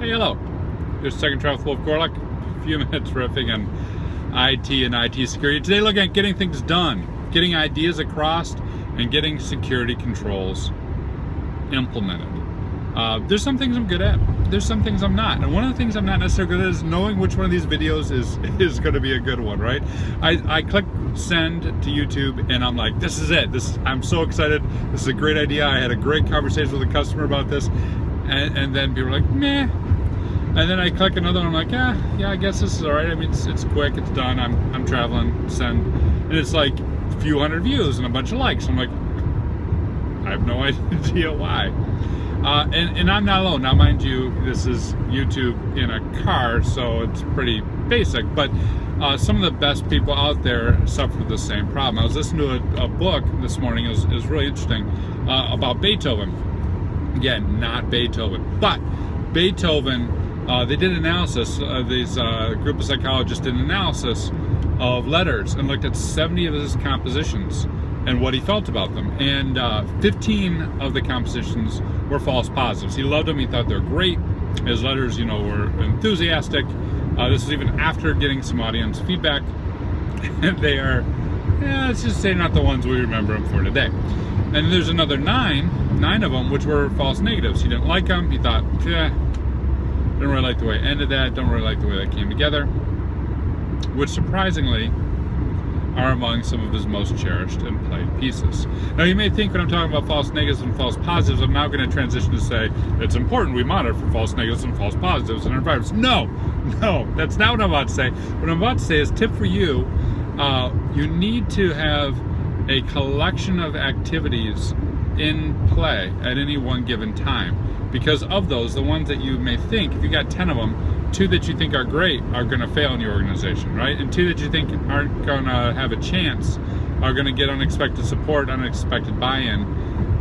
Hey, hello. This is Second Travel Wolf Gorlock. A few minutes riffing on IT and IT security. Today, looking at getting things done, getting ideas across, and getting security controls implemented. There's some things I'm good at. There's some things I'm not. And one of the things I'm not necessarily good at is knowing which one of these videos is going to be a good one, right? I click send to YouTube and I'm like, this is it. I'm so excited. This is a great idea. I had a great conversation with a customer about this. And then people are like, meh. And then I click another one, I'm like, yeah, I guess this is all right. I mean, it's quick, it's done. I'm traveling, send. And it's like a few hundred views and a bunch of likes. I'm like, I have no idea why. And I'm not alone. Now, mind you, this is YouTube in a car, so it's pretty basic. But some of the best people out there suffer the same problem. I was listening to a book this morning. It was really interesting about Beethoven. Again, not Beethoven, but Beethoven. They did analysis. These group of psychologists did an analysis of letters and looked at 70 of his compositions and what he felt about them. And 15 of the compositions were false positives. He loved them. He thought they were great. His letters, were enthusiastic. This was even after getting some audience feedback. They are, let's just say, not the ones we remember him for today. And there's another nine of them, which were false negatives. He didn't like them. He thought, don't really like the way it ended that. Don't really like the way that came together. Which surprisingly are among some of his most cherished and played pieces. Now you may think when I'm talking about false negatives and false positives, I'm now going to transition to say it's important we monitor for false negatives and false positives in our environments. No, that's not what I'm about to say. What I'm about to say is tip for you. You need to have a collection of activities in play at any one given time. Because of those, the ones that you may think, if you got 10 of them, 2 that you think are great are going to fail in your organization, right? And 2 that you think aren't going to have a chance are going to get unexpected support, unexpected buy-in,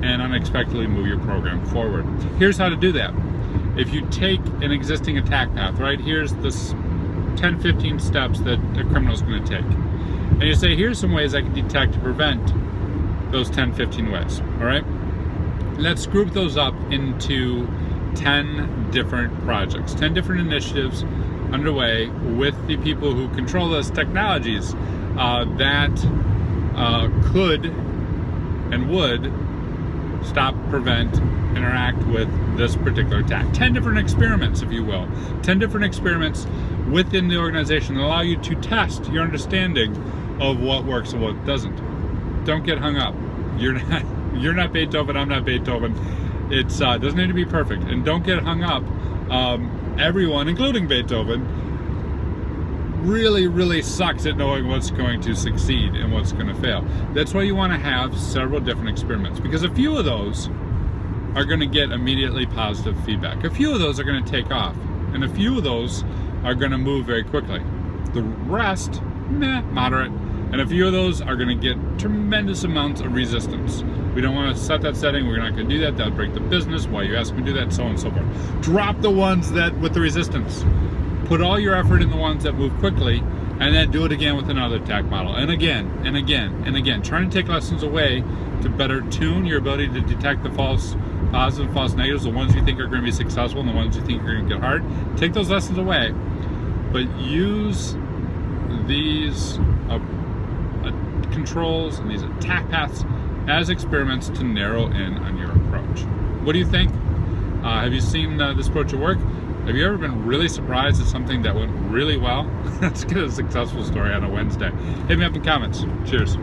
and unexpectedly move your program forward. Here's how to do that. If you take an existing attack path, right? Here's this 10, 15 steps that a criminal is going to take. And you say, here's some ways I can detect to prevent those 10, 15 ways, all right? Let's group those up into 10 different projects, 10 different initiatives underway with the people who control those technologies that could and would stop, prevent, interact with this particular attack. 10 different experiments, if you will. 10 different experiments within the organization that allow you to test your understanding of what works and what doesn't. Don't get hung up. You're not Beethoven, I'm not Beethoven. It doesn't need to be perfect. And don't get hung up. Everyone, including Beethoven, really, really sucks at knowing what's going to succeed and what's going to fail. That's why you want to have several different experiments, because a few of those are going to get immediately positive feedback. A few of those are going to take off, and a few of those are going to move very quickly. The rest, moderate. And a few of those are going to get tremendous amounts of resistance. We don't want to set that setting. We're not going to do that. That'll break the business. Why you ask me to do that, so on and so forth. Drop the ones that with the resistance. Put all your effort in the ones that move quickly, and then do it again with another attack model. And again, and again, and again. Trying to take lessons away to better tune your ability to detect the false positives, false negatives, the ones you think are going to be successful and the ones you think are going to get hard. Take those lessons away, but use these controls and these attack paths as experiments to narrow in on your approach. What do you think? Have you seen this approach at work? Have you ever been really surprised at something that went really well? Let's get a successful story on a Wednesday. Hit me up in comments. Cheers.